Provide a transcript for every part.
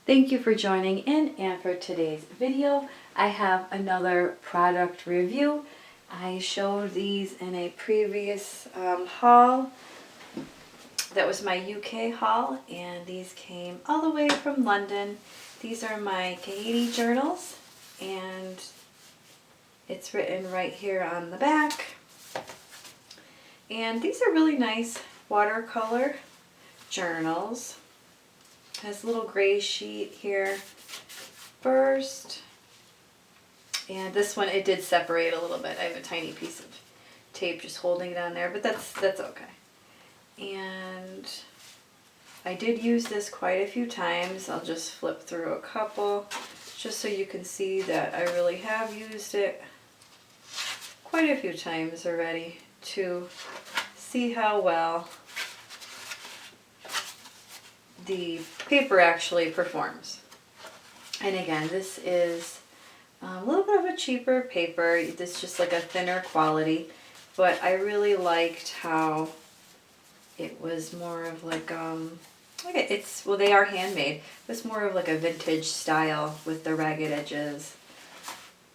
Thank you for joining in, and for today's video I have another product review. I showed these in a previous haul. That was my UK haul, and these came all the way from London. These are my Khadi journals, and it's written right here on the back. And these are really nice watercolor journals. Has a little gray sheet here first, and this one, it did separate a little bit. I have a tiny piece of tape just holding it on there, but that's okay. And I did use this quite a few times. I'll just flip through a couple just so you can see that I really have used it quite a few times already to see how well the paper actually performs. And again, this is a little bit of a cheaper paper. This is just like a thinner quality, but I really liked how it was more of like well, they are handmade. It's more of like a vintage style with the ragged edges,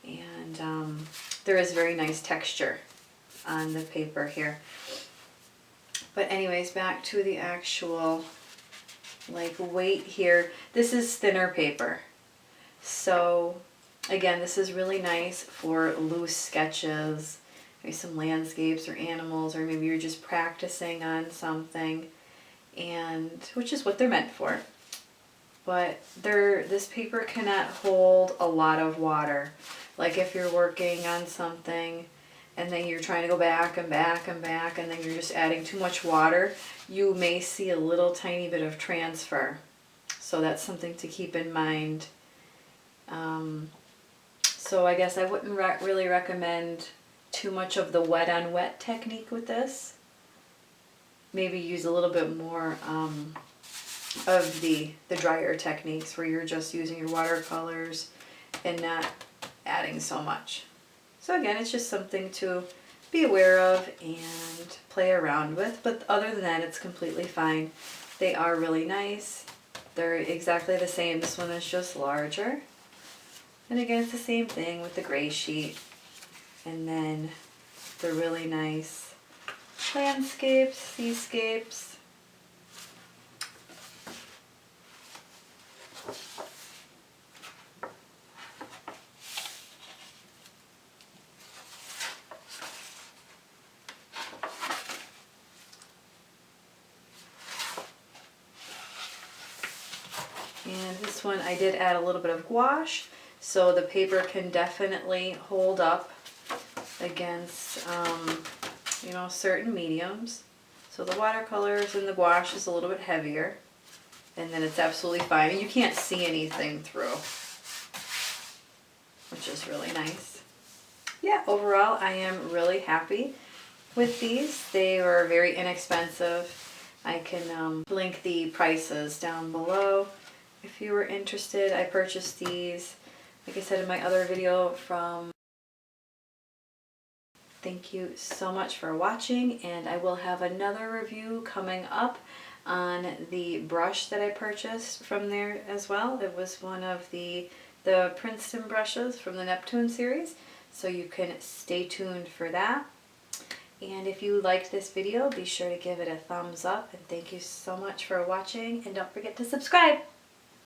and there is very nice texture on the paper here. But anyways, back to the actual like weight here. This is thinner paper, so again, this is really nice for loose sketches, maybe some landscapes or animals, or maybe you're just practicing on something, and which is what they're meant for. But this paper cannot hold a lot of water. Like if you're working on something and then you're trying to go back and back and back, and then you're just adding too much water, you may see a little tiny bit of transfer. So that's something to keep in mind. So I guess I wouldn't really recommend too much of the wet on wet technique with this. Maybe use a little bit more of the drier techniques where you're just using your watercolors and not adding so much. So again, it's just something to be aware of and play around with, but other than that, it's completely fine. They are really nice. They're exactly the same. This one is just larger. And again, it's the same thing with the gray sheet. And then the really nice landscapes, seascapes. And this one I did add a little bit of gouache, so the paper can definitely hold up against certain mediums. So the watercolors and the gouache is a little bit heavier, and then it's absolutely fine. And you can't see anything through, which is really nice. Yeah, overall I am really happy with these. They were very inexpensive. I can link the prices down below if you were interested. I purchased these, like I said in my other video, from... Thank you so much for watching, and I will have another review coming up on the brush that I purchased from there as well. It was one of the Princeton brushes from the Neptune series, so you can stay tuned for that. And if you liked this video, be sure to give it a thumbs up, and thank you so much for watching, and don't forget to subscribe.